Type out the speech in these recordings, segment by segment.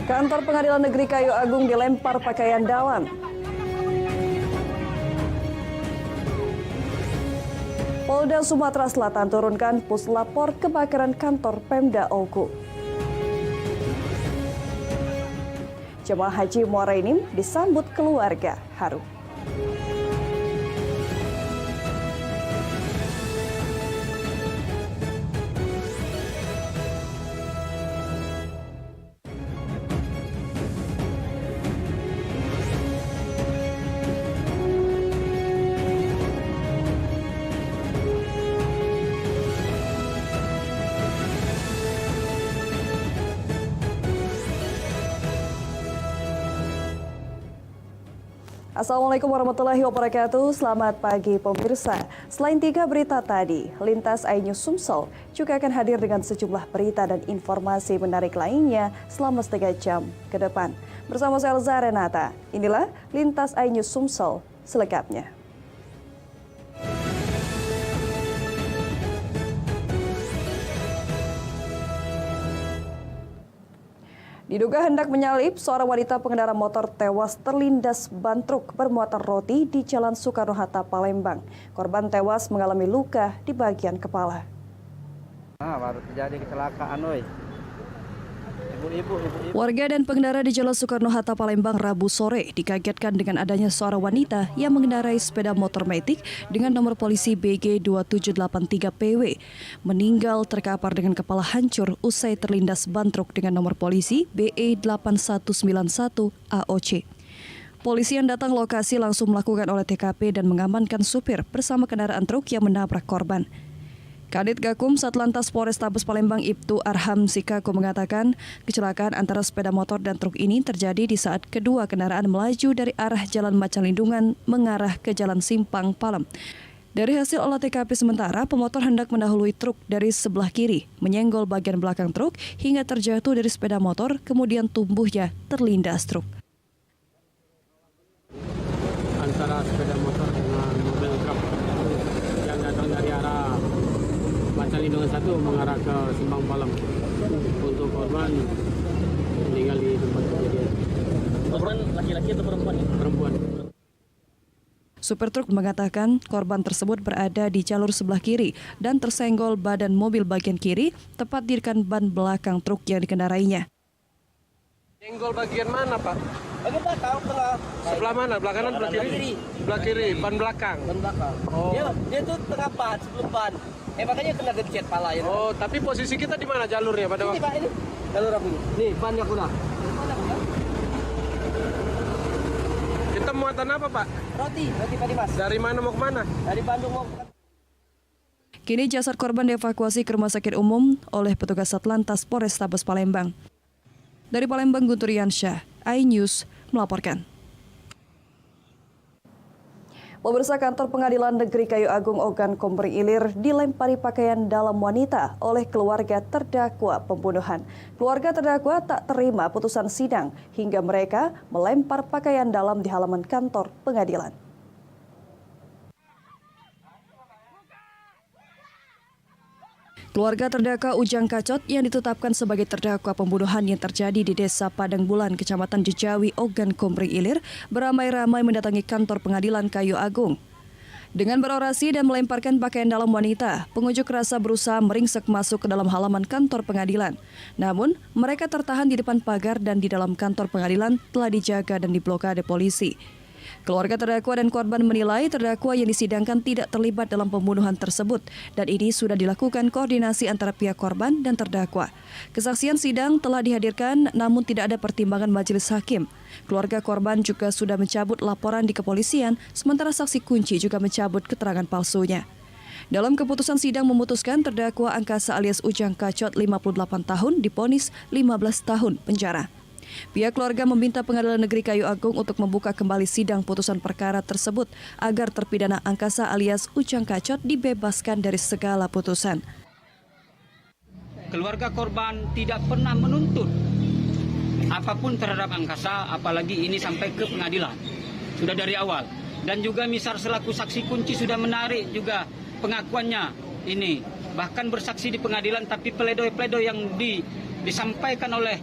Kantor Pengadilan Negeri Kayu Agung dilempar pakaian dalam. Polda Sumatera Selatan turunkan puslapor kebakaran kantor Pemda Oku. Jemaah Haji Muara Enim disambut keluarga haru. Assalamualaikum warahmatullahi wabarakatuh. Selamat pagi pemirsa. Selain 3 berita tadi, Lintas iNews Sumsel juga akan hadir dengan sejumlah berita dan informasi menarik lainnya selama setengah jam ke depan. Bersama saya Elza Renata, inilah Lintas iNews Sumsel selengkapnya. Diduga hendak menyalip, seorang wanita pengendara motor tewas terlindas ban truk bermuatan roti di Jalan Soekarno-Hatta, Palembang. Korban tewas mengalami luka di bagian kepala. Baru terjadi kecelakaan, oi. Ibu-ibu. Warga dan pengendara di Jalan Soekarno-Hatta, Palembang Rabu sore dikagetkan dengan adanya seorang wanita yang mengendarai sepeda motor Matic dengan nomor polisi BG 2783PW. Meninggal terkapar dengan kepala hancur usai terlindas ban truk dengan nomor polisi BE 8191 AOC. Polisi yang datang lokasi langsung melakukan olah TKP dan mengamankan supir bersama kendaraan truk yang menabrak korban. Kadit Gakum Satlantas Polrestabes Palembang Ibtu Arham Sikako mengatakan kecelakaan antara sepeda motor dan truk ini terjadi di saat kedua kendaraan melaju dari arah Jalan Macanlindungan mengarah ke Jalan Simpang Palem. Dari hasil olah TKP sementara, pemotor hendak mendahului truk dari sebelah kiri, menyenggol bagian belakang truk hingga terjatuh dari sepeda motor, kemudian tubuhnya terlindas truk. Antara sepeda motor dengan mobil truk yang datang dari arah Macanlindungan 1 mengarah ke Simpang Palem. Untuk korban meninggal di tempat kejadian. Korban laki-laki atau perempuan? Perempuan. Supir truk mengatakan korban tersebut berada di jalur sebelah kiri dan tersenggol badan mobil bagian kiri tepat di rekan ban belakang truk yang dikendarainya. Senggol bagian mana, Pak? Bagian belakang, tengah. Sebelah mana? Belah kanan, belah kiri? Belah kiri, ban belakang. Ban belakang. Oh. Dia tuh tengah ban, sebelum ban. Makanya kena gencet pala ya. Oh, tapi posisi kita di mana jalurnya pada Ini waktu? Pak, ini. Jalur apa ini? Nih, bannya kuda. Kita muatan apa, Pak? Roti Pak Dimas. Dari mana mau ke mana? Dari Bandung mau ke... Kini jasad korban dievakuasi ke Rumah Sakit Umum oleh petugas Satlantas Polrestabes Palembang. Dari Palembang, Guntur Yansyah, iNews melaporkan. Pemirsa, Kantor Pengadilan Negeri Kayu Agung Ogan Komering Ilir dilempari pakaian dalam wanita oleh keluarga terdakwa pembunuhan. Keluarga terdakwa tak terima putusan sidang hingga mereka melempar pakaian dalam di halaman kantor pengadilan. Keluarga terdakwa Ujang Kacot yang ditetapkan sebagai terdakwa pembunuhan yang terjadi di Desa Padang Bulan, Kecamatan Jejawi, Ogan Komering Ilir, beramai-ramai mendatangi kantor pengadilan Kayu Agung. Dengan berorasi dan melemparkan pakaian dalam wanita, pengunjuk rasa berusaha meringsek masuk ke dalam halaman kantor pengadilan. Namun, mereka tertahan di depan pagar dan di dalam kantor pengadilan telah dijaga dan diblokade polisi. Keluarga terdakwa dan korban menilai terdakwa yang disidangkan tidak terlibat dalam pembunuhan tersebut dan ini sudah dilakukan koordinasi antara pihak korban dan terdakwa. Kesaksian sidang telah dihadirkan namun tidak ada pertimbangan majelis hakim. Keluarga korban juga sudah mencabut laporan di kepolisian, sementara saksi kunci juga mencabut keterangan palsunya. Dalam keputusan sidang memutuskan terdakwa Angkasa alias Ujang Kacot 58 tahun divonis 15 tahun penjara. Pihak keluarga meminta Pengadilan Negeri Kayu Agung untuk membuka kembali sidang putusan perkara tersebut agar terpidana Angkasa alias Ujang Kacot dibebaskan dari segala putusan. Keluarga korban tidak pernah menuntut apapun terhadap Angkasa, apalagi ini sampai ke pengadilan. Sudah dari awal. Dan juga Misar selaku saksi kunci sudah menarik juga pengakuannya ini. Bahkan bersaksi di pengadilan, tapi pledoi-pledoi yang disampaikan oleh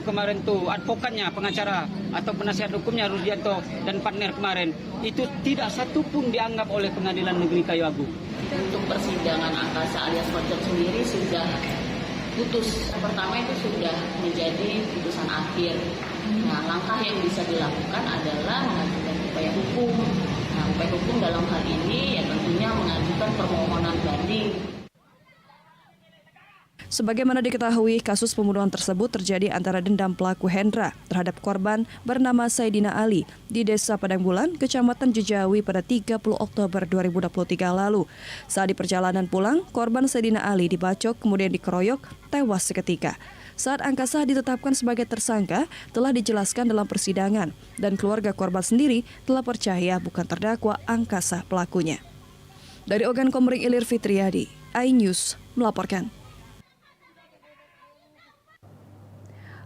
kemarin tuh advokatnya, pengacara atau penasihat hukumnya Rusdianto dan partner kemarin itu tidak satu pun dianggap oleh Pengadilan Negeri Kayu Agung. Untuk persidangan Angkasa alias Kocok sendiri sudah putus. Pertama itu sudah menjadi putusan akhir. Nah, langkah yang bisa dilakukan adalah mengajukan upaya hukum. Nah, upaya hukum dalam hal ini ya tentunya mengajukan permohonan banding. Sebagaimana diketahui, kasus pembunuhan tersebut terjadi antara dendam pelaku Hendra terhadap korban bernama Saidina Ali di Desa Padang Bulan, Kecamatan Jejawi pada 30 Oktober 2023 lalu. Saat di perjalanan pulang, korban Saidina Ali dibacok kemudian dikeroyok, tewas seketika. Saat Angkasa ditetapkan sebagai tersangka, telah dijelaskan dalam persidangan dan keluarga korban sendiri telah percaya bukan terdakwa Angkasa pelakunya. Dari Ogan Komering Ilir Fitriadi, iNews melaporkan.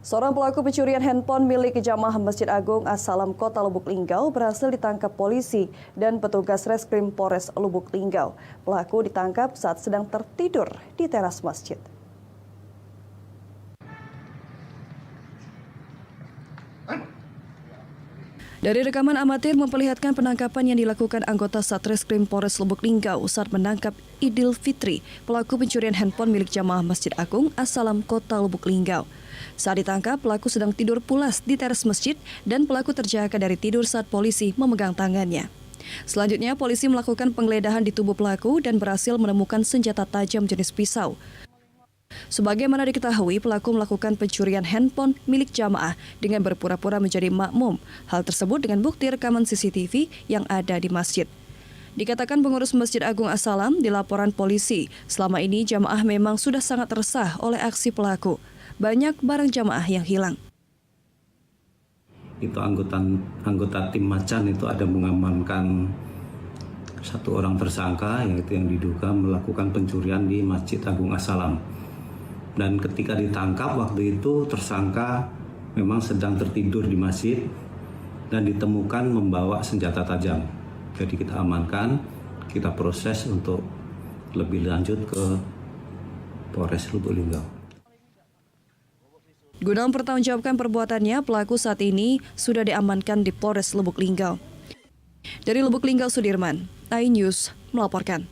Seorang pelaku pencurian handphone milik jamaah Masjid Agung As-Salam Kota Lubuk Linggau berhasil ditangkap polisi dan petugas Reskrim Polres Lubuk Linggau. Pelaku ditangkap saat sedang tertidur di teras masjid. Dari rekaman amatir memperlihatkan penangkapan yang dilakukan anggota Satreskrim Polres Lubuk Linggau saat menangkap Idil Fitri, pelaku pencurian handphone milik jamaah Masjid Agung As-Salam Kota Lubuk Linggau. Saat ditangkap, pelaku sedang tidur pulas di teras masjid dan pelaku terjaga dari tidur saat polisi memegang tangannya. Selanjutnya, polisi melakukan penggeledahan di tubuh pelaku dan berhasil menemukan senjata tajam jenis pisau. Sebagaimana diketahui, pelaku melakukan pencurian handphone milik jamaah dengan berpura-pura menjadi makmum. Hal tersebut dengan bukti rekaman CCTV yang ada di masjid. Dikatakan pengurus Masjid Agung As-Salam di laporan polisi, selama ini jamaah memang sudah sangat resah oleh aksi pelaku. Banyak barang jamaah yang hilang. Itu anggota tim Macan itu ada mengamankan satu orang tersangka, yaitu yang diduga melakukan pencurian di Masjid Agung As-Salam. Dan ketika ditangkap waktu itu tersangka memang sedang tertidur di masjid dan ditemukan membawa senjata tajam. Jadi kita amankan, kita proses untuk lebih lanjut ke Polres Lubuk Linggau. Guna mempertanggungjawabkan perbuatannya, pelaku saat ini sudah diamankan di Polres Lubuk Linggau. Dari Lubuk Linggau, Sudirman, iNews melaporkan.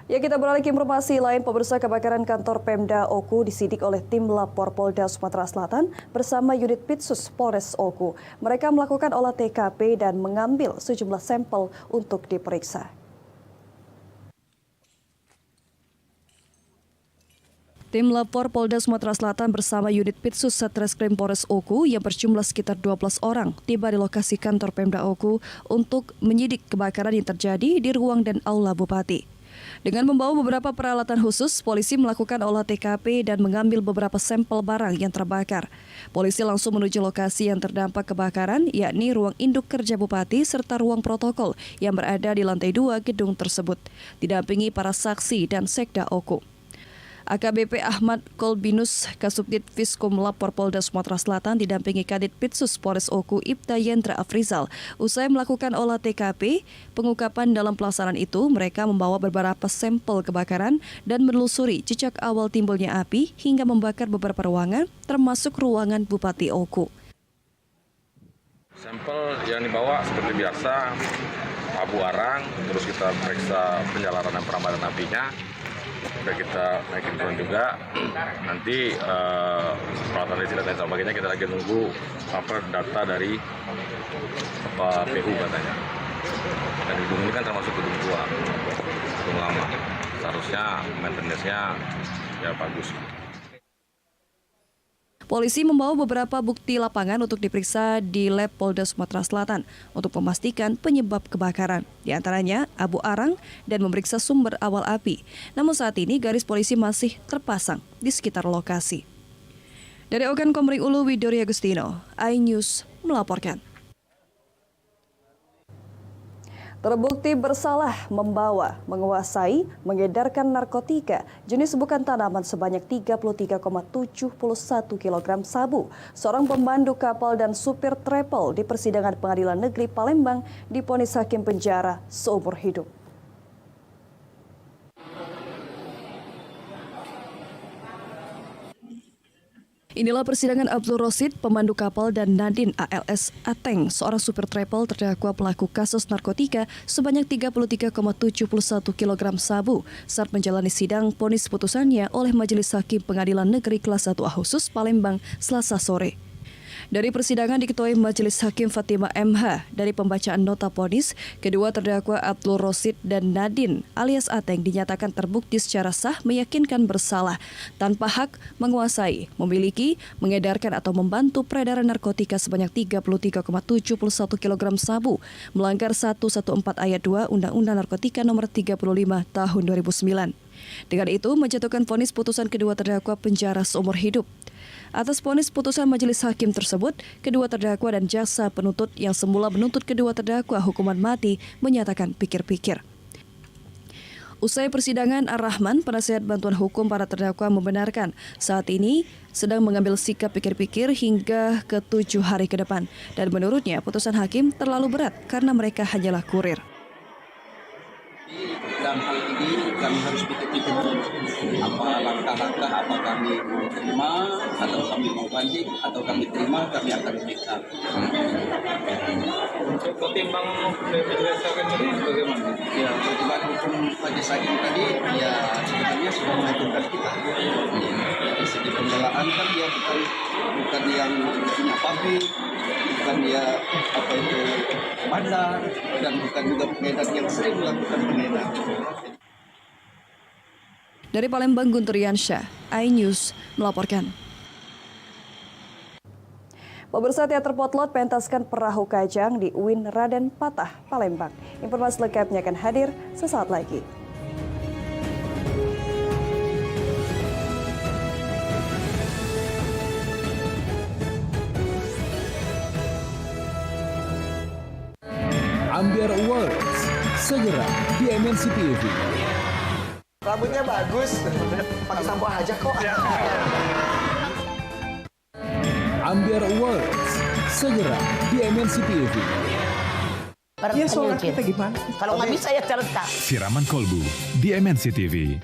Ya, kita beralih ke informasi lain. Pemirsa, kebakaran kantor Pemda Oku disidik oleh tim lapor Polda Sumatera Selatan bersama unit Pitsus Polres Oku. Mereka melakukan olah TKP dan mengambil sejumlah sampel untuk diperiksa. Tim lapor Polda Sumatera Selatan bersama unit Pitsus Satreskrim Polres Oku yang berjumlah sekitar 12 orang tiba di lokasi kantor Pemda Oku untuk menyidik kebakaran yang terjadi di ruang dan aula Bupati. Dengan membawa beberapa peralatan khusus, polisi melakukan olah TKP dan mengambil beberapa sampel barang yang terbakar. Polisi langsung menuju lokasi yang terdampak kebakaran, yakni ruang induk kerja Bupati serta ruang protokol yang berada di lantai 2 gedung tersebut, didampingi para saksi dan Sekda Oku. AKBP Ahmad Kolbinus, Kasubdit Fiskum Lapor Polda Sumatera Selatan didampingi Kadit Pitsus Polres Oku Ibda Yendra Afrizal. Usai melakukan olah TKP, pengukapan dalam pelaksanaan itu, mereka membawa beberapa sampel kebakaran dan menelusuri jejak awal timbulnya api hingga membakar beberapa ruangan, termasuk ruangan Bupati Oku. Sampel yang dibawa seperti biasa, abu arang, terus kita periksa penyalaran dan perambahan apinya. Sudah kita naikin drone juga, nanti peralatan listrik dan sebagainya kita lagi nunggu data dari PU katanya. Dan gedung ini kan termasuk gedung tua, gedung lama. Seharusnya maintenance-nya ya bagus. Polisi membawa beberapa bukti lapangan untuk diperiksa di Lab Polda Sumatera Selatan untuk memastikan penyebab kebakaran, di antaranya abu arang dan memeriksa sumber awal api. Namun saat ini garis polisi masih terpasang di sekitar lokasi. Dari Ogan Komering Ulu, Widori Agustino, iNews melaporkan. Terbukti bersalah membawa, menguasai, mengedarkan narkotika jenis bukan tanaman sebanyak 33,71 kg sabu. Seorang pemandu kapal dan supir travel di persidangan Pengadilan Negeri Palembang divonis hakim penjara seumur hidup. Inilah persidangan Abdul Rosid, pemandu kapal, dan Nadine ALS Ateng, seorang supir travel terdakwa pelaku kasus narkotika sebanyak 33,71 kg sabu saat menjalani sidang vonis putusannya oleh Majelis Hakim Pengadilan Negeri Kelas 1A Khusus Palembang Selasa sore. Dari persidangan diketuai Majelis Hakim Fatima MH. Dari pembacaan nota vonis, kedua terdakwa Abdul Rosid dan Nadine alias Ateng dinyatakan terbukti secara sah meyakinkan bersalah tanpa hak menguasai, memiliki, mengedarkan atau membantu peredaran narkotika sebanyak 33,71 kg sabu, melanggar 114 ayat 2 Undang-Undang Narkotika Nomor 35 Tahun 2009. Dengan itu, menjatuhkan vonis putusan kedua terdakwa penjara seumur hidup. Atas vonis putusan majelis hakim tersebut, kedua terdakwa dan jaksa penuntut yang semula menuntut kedua terdakwa hukuman mati menyatakan pikir-pikir. Usai persidangan, Ar-Rahman, penasihat bantuan hukum para terdakwa, membenarkan saat ini sedang mengambil sikap pikir-pikir hingga ke 7 hari ke depan. Dan menurutnya, putusan hakim terlalu berat karena mereka hanyalah kurir. Dalam hal ini kami harus pikir-pikir apa langkah-langkah, apa kami mau terima atau kami mau banding, atau kami terima kami akan periksa. Untuk ketimbang dijelaskan ini bagaimana? Ya, pertimbangan hukum majelis hakim tadi ya sebenarnya sudah mengajukan kita. Dari segi pembelaan kan dia bukan yang punya pabrik, bukan dia apa itu bandar, dan bukan juga pengedar yang sering melakukan pengedar. Dari Palembang, Guntur Yansyah, iNews melaporkan. Pemirsa, Teater Potlot pentaskan perahu kajang di UIN Raden Patah, Palembang. Informasi lengkapnya akan hadir sesaat lagi. Ambiar Awards segera di MNC TV. Rambutnya bagus, pakai sampo aja kok. Ambiar Awards segera di MNC TV. Iya, soalnya kita gimana? Kalau nggak bisa ya terletak. Siraman kolbu di MNC TV.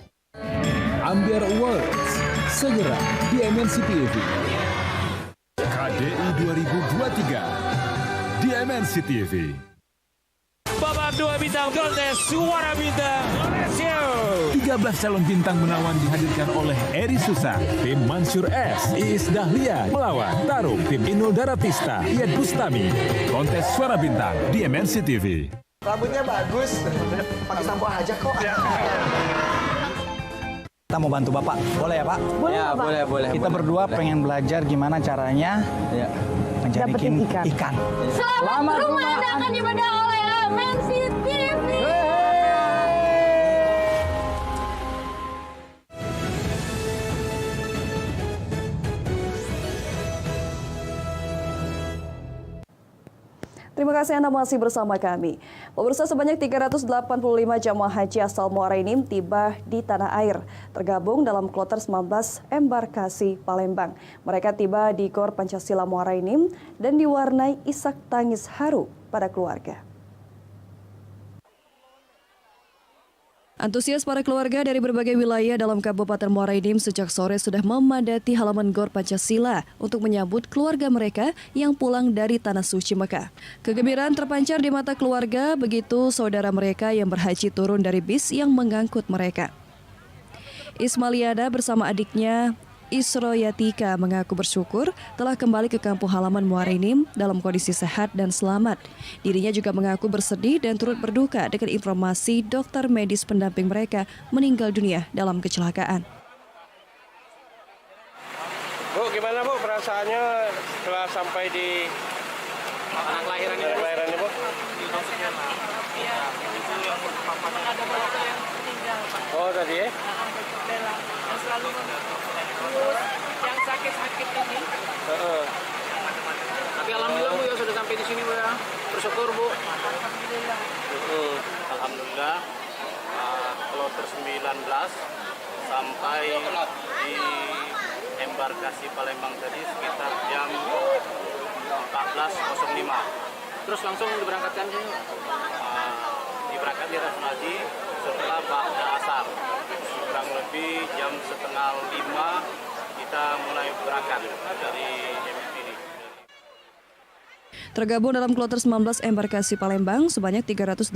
Ambiar Awards segera di MNC TV. KDI 2023 di MNC TV. Babak 2 bintang kontes Suara Bintang Indonesia. 13 calon bintang menawan dihadirkan oleh Eri Susan, tim Mansur S, Iis Dahlia melawan Tarum, tim Inul Daratista, Iyad Bustami. Kontes Suara Bintang di MNC TV. Rambutnya bagus, pakai sampo aja kok. Kita mau bantu Bapak, boleh ya Pak? Boleh, ya, Pak. Boleh. Kita berdua pengen belajar gimana caranya menjadikan ikan. Selamat berumah akan dibedah oleh MNC TV. Terima kasih Anda masih bersama kami. Pemirsa, sebanyak 385 jamaah haji asal Muara Enim tiba di tanah air, tergabung dalam kloter 19 embarkasi Palembang. Mereka tiba di Gor Pancasila Muara Enim dan diwarnai isak tangis haru pada keluarga. Antusias para keluarga dari berbagai wilayah dalam Kabupaten Muara Enim sejak sore sudah memadati halaman Gor Pancasila untuk menyambut keluarga mereka yang pulang dari Tanah Suci Mekah. Kegembiraan terpancar di mata keluarga begitu saudara mereka yang berhaji turun dari bis yang mengangkut mereka. Ismaliana bersama adiknya Isroyatika mengaku bersyukur telah kembali ke kampung halaman Muara Enim dalam kondisi sehat dan selamat. Dirinya juga mengaku bersedih dan turut berduka dengan informasi dokter medis pendamping mereka meninggal dunia dalam kecelakaan. Bu, gimana Bu perasaannya setelah sampai di anak kelahiran ini? Kelahirannya Bu? Oh tadi ya? Yang selalu yang sakit-sakit ini. Tapi alhamdulillah Bu ya sudah sampai di sini Bu ya. Bersyukur Bu. Alhamdulillah. Alhamdulillah. Kloter 19 sampai di embarkasi Palembang tadi sekitar jam 14.05. Terus langsung diberangkatkan sih. Diberangkat di Rasul Haji setelah Ba'da Asar. Kurang lebih jam 4:30 kita mulai berangkat dari MSP ini. Tergabung dalam kloter 19 embarkasi Palembang, sebanyak 385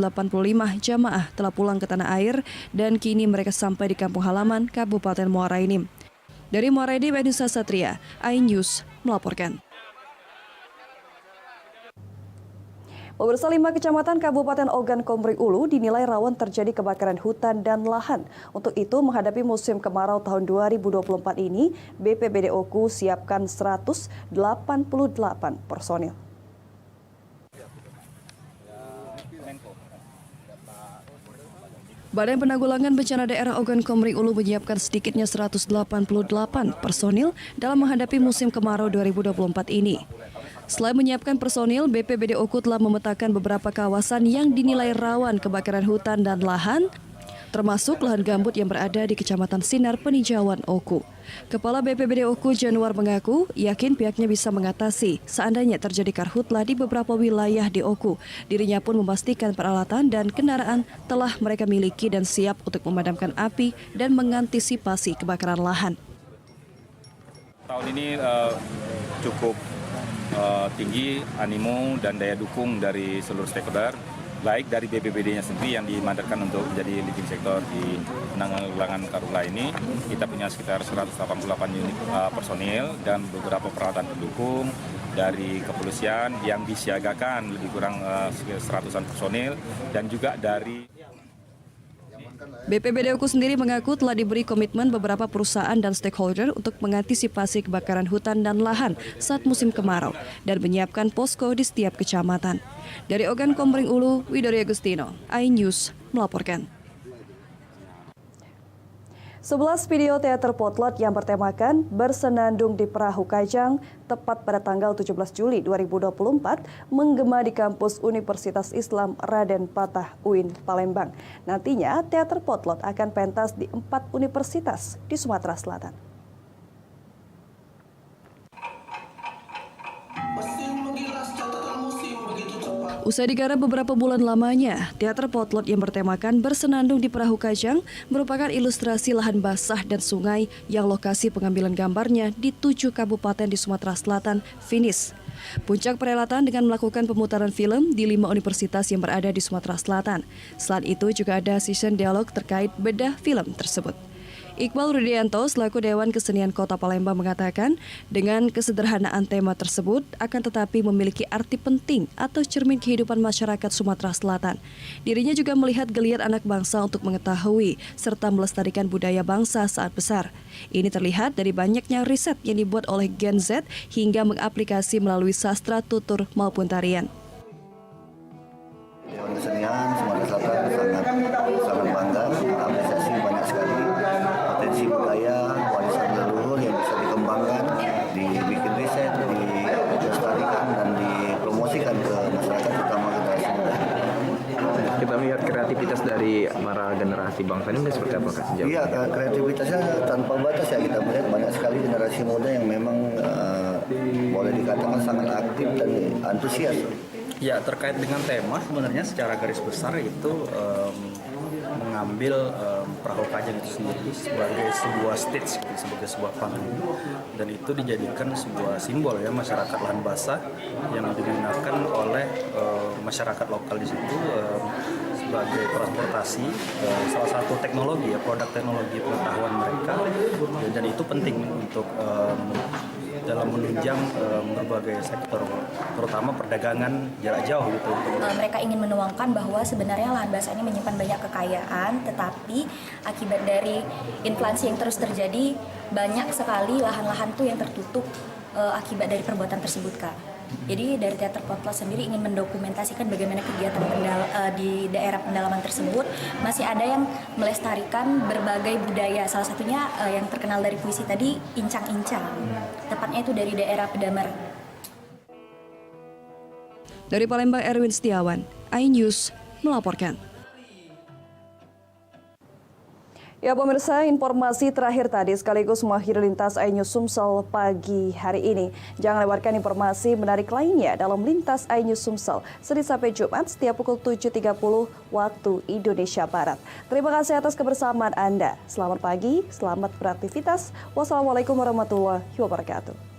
jamaah telah pulang ke tanah air dan kini mereka sampai di kampung halaman Kabupaten Muara Enim. Dari Muara Enim, Edisa Satria, iNews melaporkan. Pemirsa, 5 kecamatan Kabupaten Ogan Komering Ulu dinilai rawan terjadi kebakaran hutan dan lahan. Untuk itu, menghadapi musim kemarau tahun 2024 ini, BPBD Oku siapkan 188 personil. Badan Penanggulangan Bencana Daerah Ogan Komering Ulu menyiapkan sedikitnya 188 personil dalam menghadapi musim kemarau 2024 ini. Selain menyiapkan personil, BPBD Oku telah memetakan beberapa kawasan yang dinilai rawan kebakaran hutan dan lahan, termasuk lahan gambut yang berada di Kecamatan Sinar Peninjauan Oku. Kepala BPBD Oku Januar mengaku yakin pihaknya bisa mengatasi seandainya terjadi karhutlah di beberapa wilayah di Oku. Dirinya pun memastikan peralatan dan kendaraan telah mereka miliki dan siap untuk memadamkan api dan mengantisipasi kebakaran lahan. Tahun ini cukup tinggi animo dan daya dukung dari seluruh stakeholder, baik dari BPBD-nya sendiri yang dimandatkan untuk menjadi leading sektor di penanggulangan karhutla ini. Kita punya sekitar 188 unit personil dan beberapa peralatan pendukung dari kepolisian yang disiagakan lebih kurang 100-an personil dan juga dari BPBD Oku sendiri mengaku telah diberi komitmen beberapa perusahaan dan stakeholder untuk mengantisipasi kebakaran hutan dan lahan saat musim kemarau dan menyiapkan posko di setiap kecamatan. Dari Ogan Komering Ulu, Widori Agustino, iNews melaporkan. 11 video teater potlot yang bertemakan Bersenandung di Perahu Kajang tepat pada tanggal 17 Juli 2024 menggema di kampus Universitas Islam Raden Patah UIN Palembang. Nantinya teater potlot akan pentas di 4 universitas di Sumatera Selatan. Usai digarap beberapa bulan lamanya, teater potlot yang bertemakan Bersenandung di Perahu Kajang merupakan ilustrasi lahan basah dan sungai yang lokasi pengambilan gambarnya di 7 kabupaten di Sumatera Selatan finish. Puncak perhelatan dengan melakukan pemutaran film di 5 universitas yang berada di Sumatera Selatan. Selain itu juga ada session dialog terkait bedah film tersebut. Iqbal Rudianto selaku Dewan Kesenian Kota Palembang mengatakan dengan kesederhanaan tema tersebut akan tetapi memiliki arti penting atau cermin kehidupan masyarakat Sumatera Selatan. Dirinya juga melihat geliat anak bangsa untuk mengetahui serta melestarikan budaya bangsa saat besar. Ini terlihat dari banyaknya riset yang dibuat oleh Gen Z hingga mengaplikasi melalui sastra, tutur maupun tarian. Dewan Kesenian Sumatera Selatan sangat bangga mengapresiasi banyak sekali potensi budaya warisan leluhur yang bisa dikembangkan, dibikin riset, dilestarikan dan dipromosikan ke masyarakat terutama generasi muda. Kita melihat kreativitas dari para generasi bangsa ini seperti apa Kak? Iya, kreativitasnya tanpa batas ya, kita melihat banyak sekali generasi muda yang memang boleh dikatakan sangat aktif dan antusias. Ya, terkait dengan tema sebenarnya secara garis besar itu mengambil Perahu Kajang itu sendiri sebagai sebuah stage, sebagai sebuah panggung, dan itu dijadikan sebuah simbol ya masyarakat lahan basah yang digunakan oleh masyarakat lokal di situ sebagai transportasi, salah satu teknologi ya, produk teknologi pengetahuan mereka, dan itu penting untuk dalam menunjang berbagai sektor, terutama perdagangan jarak jauh gitu. Mereka ingin menuangkan bahwa sebenarnya lahan basah ini menyimpan banyak kekayaan, tetapi akibat dari inflasi yang terus terjadi, banyak sekali lahan-lahan tuh yang tertutup akibat dari perbuatan tersebut, Kak. Jadi dari teater potlot sendiri ingin mendokumentasikan bagaimana kegiatan di daerah pendalaman tersebut masih ada yang melestarikan berbagai budaya. Salah satunya yang terkenal dari puisi tadi, Incang-Incang. Tepatnya itu dari daerah Pedamar. Dari Palembang, Erwin Setiawan, iNews melaporkan. Ya pemirsa, informasi terakhir tadi sekaligus mengakhiri Lintas iNews Sumsel pagi hari ini. Jangan lewatkan informasi menarik lainnya dalam Lintas iNews Sumsel Senin sampai Jumat setiap pukul 7.30 waktu Indonesia Barat. Terima kasih atas kebersamaan Anda. Selamat pagi, selamat beraktivitas. Wassalamualaikum warahmatullahi wabarakatuh.